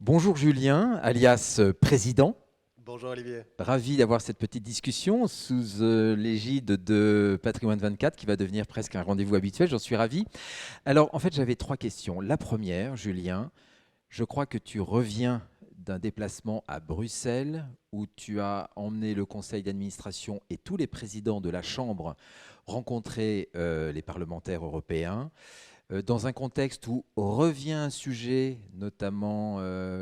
Bonjour Julien, alias président. Bonjour Olivier. Ravi d'avoir cette petite discussion sous l'égide de Patrimoine 24 qui va devenir presque un rendez-vous habituel. J'en suis ravi. Alors, en fait, j'avais trois questions. La première, Julien, je crois que tu reviens d'un déplacement à Bruxelles où tu as emmené le conseil d'administration et tous les présidents de la Chambre rencontrer les parlementaires européens. Dans un contexte où revient un sujet, notamment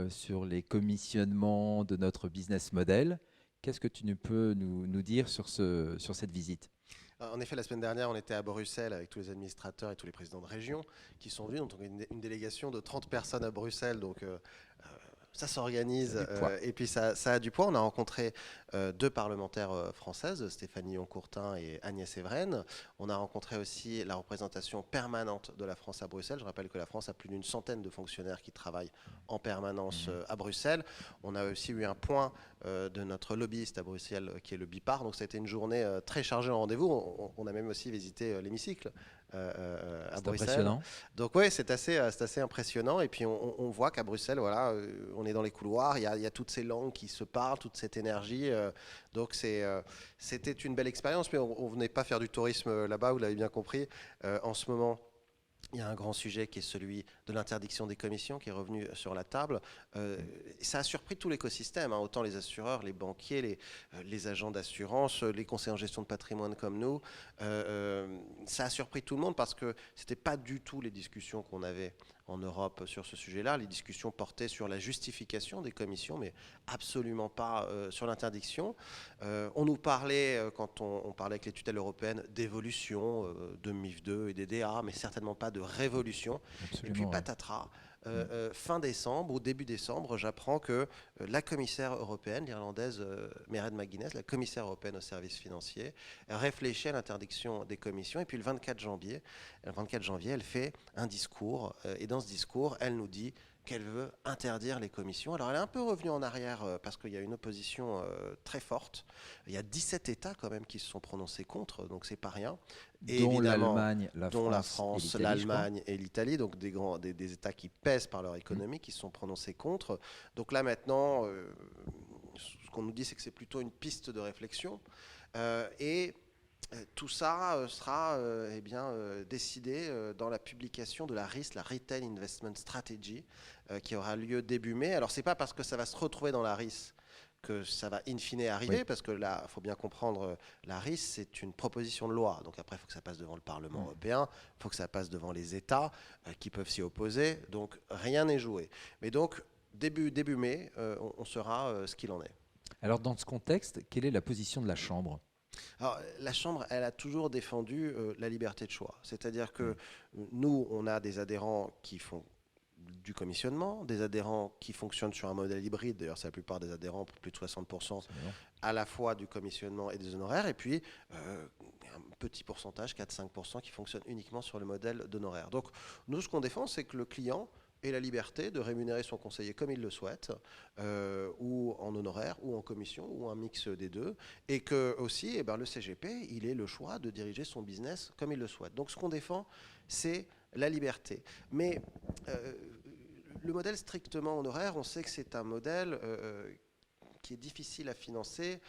sur les commissionnements de notre business model. Qu'est-ce que tu peux nous dire sur cette visite? En effet, la semaine dernière, on était à Bruxelles avec tous les administrateurs et tous les présidents de région qui sont venus. Donc, on a une délégation de 30 personnes à Bruxelles. Donc, ça Ça a s'organise du poids. et puis ça a du poids. On a rencontré deux parlementaires françaises, Stéphanie Oncourtin et Agnès Evren. On a rencontré aussi la représentation permanente de la France à Bruxelles. Je rappelle que la France a plus d'une centaine de fonctionnaires qui travaillent en permanence Mhm. à Bruxelles. On a aussi eu un point de notre lobbyiste à Bruxelles qui est le BIPAR. Donc ça a été une journée très chargée en rendez-vous. On a même aussi visité l'hémicycle à C'est Bruxelles. impressionnant. Donc oui, c'est assez impressionnant. Et puis on voit qu'à Bruxelles, voilà, on est dans les couloirs, il y a toutes ces langues qui se parlent, toute cette énergie. Donc c'était une belle expérience, mais on ne venait pas faire du tourisme là-bas, vous l'avez bien compris. En ce moment, il y a un grand sujet qui est celui de l'interdiction des commissions qui est revenu sur la table. Ça a surpris tout l'écosystème, hein, autant les assureurs, les banquiers, les agents d'assurance, les conseillers en gestion de patrimoine comme nous. Ça a surpris tout le monde parce que ce n'était pas du tout les discussions qu'on avait en Europe sur ce sujet-là. Les discussions portaient sur la justification des commissions, mais absolument pas sur l'interdiction. On nous parlait, quand on parlait avec les tutelles européennes, d'évolution de MIF 2 et des DA, mais certainement pas de révolution. Et puis Absolument, ouais. patatras, Mm. fin décembre ou début décembre, j'apprends que la commissaire européenne, l'Irlandaise Mairead McGuinness, la commissaire européenne aux services financiers, réfléchit à l'interdiction des commissions. Et puis le 24 janvier, elle fait un discours. Et dans ce discours, elle nous dit qu'elle veut interdire les commissions. Alors elle est un peu revenue en arrière parce qu'il y a une opposition très forte. Il y a 17 États quand même qui se sont prononcés contre, donc c'est pas rien. Et Dont évidemment, l'Allemagne, la dont la France et France, l'Italie, je crois. l'Allemagne et l'Italie, donc des États qui pèsent par leur Mm. économie, qui se sont prononcés contre. Donc là maintenant, ce qu'on nous dit, c'est que c'est plutôt une piste de réflexion. Et tout ça sera eh bien, décidé dans la publication de la RIS, la Retail Investment Strategy, qui aura lieu début mai. Alors, c'est pas parce que ça va se retrouver dans la RIS que ça va in fine Oui. arriver, parce que là, il faut bien comprendre, la RIS, c'est une proposition de loi. Donc après, il faut que ça passe devant le Parlement Mm. européen, il faut que ça passe devant les États qui peuvent s'y opposer. Donc rien n'est joué. Mais donc, début mai, on saura ce qu'il en est. Alors, dans ce contexte, quelle est la position de la Chambre? Alors, la Chambre, elle a toujours défendu la liberté de choix. C'est-à-dire que Mm. nous, on a des adhérents qui font du commissionnement, des adhérents qui fonctionnent sur un modèle hybride, d'ailleurs c'est la plupart des adhérents, pour plus de 60%, Absolument. à la fois du commissionnement et des honoraires, et puis un petit pourcentage, 4-5%, qui fonctionne uniquement sur le modèle d'honoraires. Donc nous, ce qu'on défend, c'est que le client ait la liberté de rémunérer son conseiller comme il le souhaite, ou en honoraire, ou en commission, ou un mix des deux, et que aussi eh ben, le CGP, il ait le choix de diriger son business comme il le souhaite. Donc ce qu'on défend, c'est la liberté. Mais euh, le modèle strictement honoraire, on sait que c'est un modèle qui est difficile à financer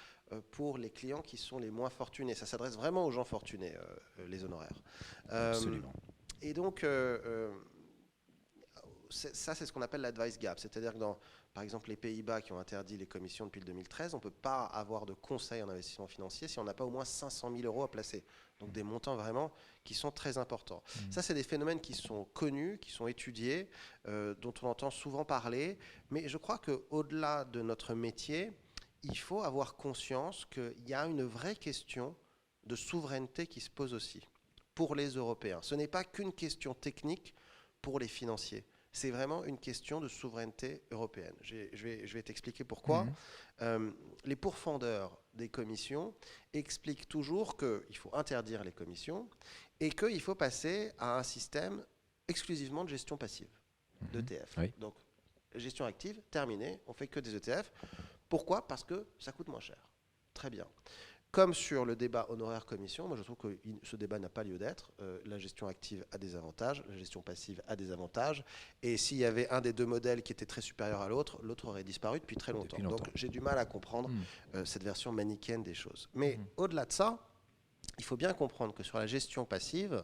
pour les clients qui sont les moins fortunés. Ça s'adresse vraiment aux gens fortunés, les honoraires. Euh, Absolument. et donc, ça, c'est ce qu'on appelle l'advice gap. C'est-à-dire que dans, par exemple, les Pays-Bas qui ont interdit les commissions depuis le 2013, on ne peut pas avoir de conseil en investissement financier si on n'a pas au moins 500 000 euros à placer. Donc des montants vraiment qui sont très importants. Mm. Ça, c'est des phénomènes qui sont connus, qui sont étudiés, dont on entend souvent parler. Mais je crois qu'au-delà de notre métier, il faut avoir conscience qu'il y a une vraie question de souveraineté qui se pose aussi pour les Européens. Ce n'est pas qu'une question technique pour les financiers. C'est vraiment une question de souveraineté européenne. Je vais t'expliquer pourquoi. Mm. Les pourfendeurs des commissions expliquent toujours qu'il faut interdire les commissions et qu'il faut passer à un système exclusivement de gestion passive, Mhm. d'ETF. Oui. Donc, gestion active, terminée, on fait que des ETF. Pourquoi? Parce que ça coûte moins cher. Très bien. Comme sur le débat honoraire commission, moi je trouve que ce débat n'a pas lieu d'être. La gestion active a des avantages, la gestion passive a des avantages. Et s'il y avait un des deux modèles qui était très supérieur à l'autre, l'autre aurait disparu depuis très longtemps. Donc j'ai du mal à comprendre cette version manichéenne des choses. Mais au-delà de ça, il faut bien comprendre que sur la gestion passive,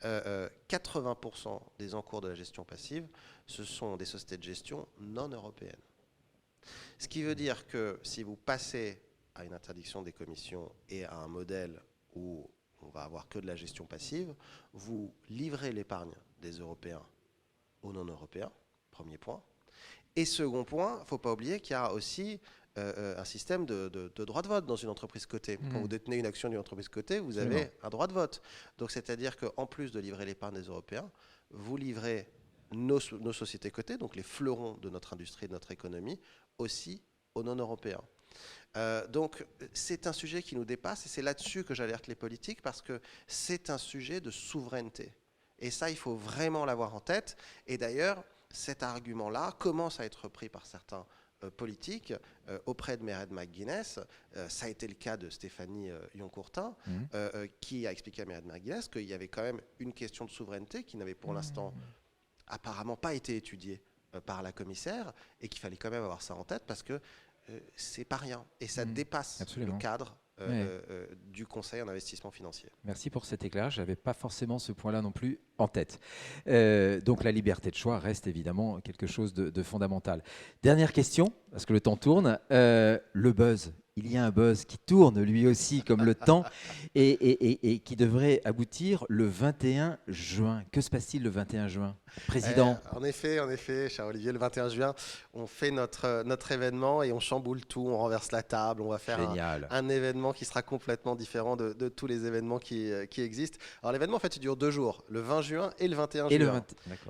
80% des encours de la gestion passive, ce sont des sociétés de gestion non européennes. Ce qui veut dire que si vous passez à une interdiction des commissions et à un modèle où on va avoir que de la gestion passive, vous livrez l'épargne des Européens aux non-Européens, premier point. Et second point, il ne faut pas oublier qu'il y a aussi un système de droit de vote dans une entreprise cotée. Quand vous détenez une action d'une entreprise cotée, vous avez un droit de vote. Donc c'est-à-dire qu'en plus de livrer l'épargne des Européens, vous livrez nos sociétés cotées, donc les fleurons de notre industrie et de notre économie, aussi aux non-Européens. Donc c'est un sujet qui nous dépasse et c'est là-dessus que j'alerte les politiques parce que c'est un sujet de souveraineté. Et ça, il faut vraiment l'avoir en tête. Et d'ailleurs, cet argument-là commence à être repris par certains politiques auprès de Mairead McGuinness. Ça a été le cas de Stéphanie Yoncourtin, qui a expliqué à Mairead McGuinness qu'il y avait quand même une question de souveraineté qui n'avait pour l'instant apparemment pas été étudiée par la commissaire et qu'il fallait quand même avoir ça en tête parce que c'est pas rien et ça dépasse le cadre du conseil en investissement financier. Merci pour cet éclairage. Je n'avais pas forcément ce point-là non plus en tête. Donc la liberté de choix reste évidemment quelque chose de fondamental. Dernière question, parce que le temps tourne. Le buzz. Il y a un buzz qui tourne lui aussi comme le temps et qui devrait aboutir le 21 juin. Que se passe-t-il le 21 juin, Président? En effet, cher Olivier, le 21 juin, on fait notre événement et on chamboule tout, on renverse la table, on va faire un événement qui sera complètement différent de tous les événements qui existent. Alors l'événement, en fait, il dure 2 jours, le 20 juin et le 21 juin.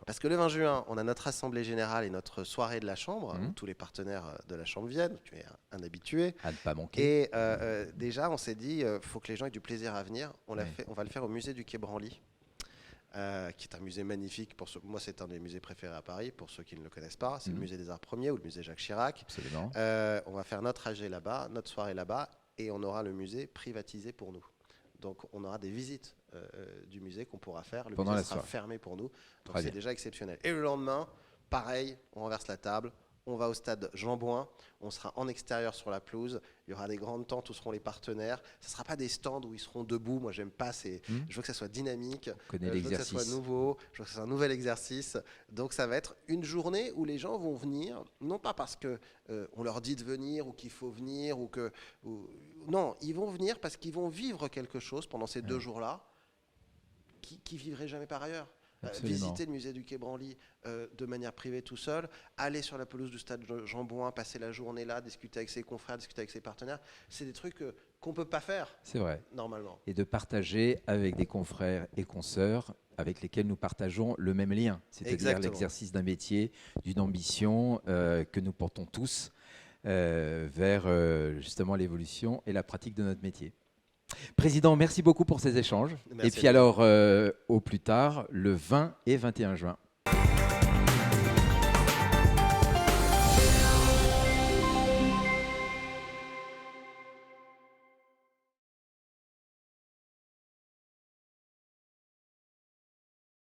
Parce que le 20 juin, on a notre assemblée générale et notre soirée de la Chambre, où tous les partenaires de la Chambre viennent, tu es un habitué. À ne pas manquer. Et déjà, on s'est dit, faut que les gens aient du plaisir à venir. On va le faire au musée du Quai Branly. Qui est un musée magnifique. Moi, c'est un des musées préférés à Paris, pour ceux qui ne le connaissent pas. C'est le musée des Arts Premiers ou le musée Jacques Chirac. Absolument. On va faire notre AG là-bas, notre soirée là-bas, et on aura le musée privatisé pour nous. Donc, on aura des visites du musée qu'on pourra faire. Le musée sera fermé pour nous. Donc, c'est déjà exceptionnel. Et le lendemain, pareil, on renverse la table. On va au stade Jean-Bouin, on sera en extérieur sur la pelouse, il y aura des grandes tentes où seront les partenaires. Ce ne sera pas des stands où ils seront debout, moi j'aime pas, je veux que ça soit dynamique, je veux que ça soit nouveau, je veux que ça soit un nouvel exercice. Donc ça va être une journée où les gens vont venir, non pas parce qu'on leur dit de venir ou qu'il faut venir, non, ils vont venir parce qu'ils vont vivre quelque chose pendant ces 2 jours-là qui ne vivraient jamais par ailleurs. Visiter le musée du Quai Branly de manière privée tout seul, aller sur la pelouse du stade Jean-Bouin, passer la journée là, discuter avec ses confrères, discuter avec ses partenaires, c'est des trucs qu'on ne peut pas faire. C'est vrai. Normalement. Et de partager avec des confrères et consoeurs avec lesquels nous partageons le même lien, c'est-à-dire l'exercice d'un métier, d'une ambition que nous portons tous vers justement l'évolution et la pratique de notre métier. Président, merci beaucoup pour ces échanges. Merci. Et puis alors, au plus tard, le 20 et 21 juin.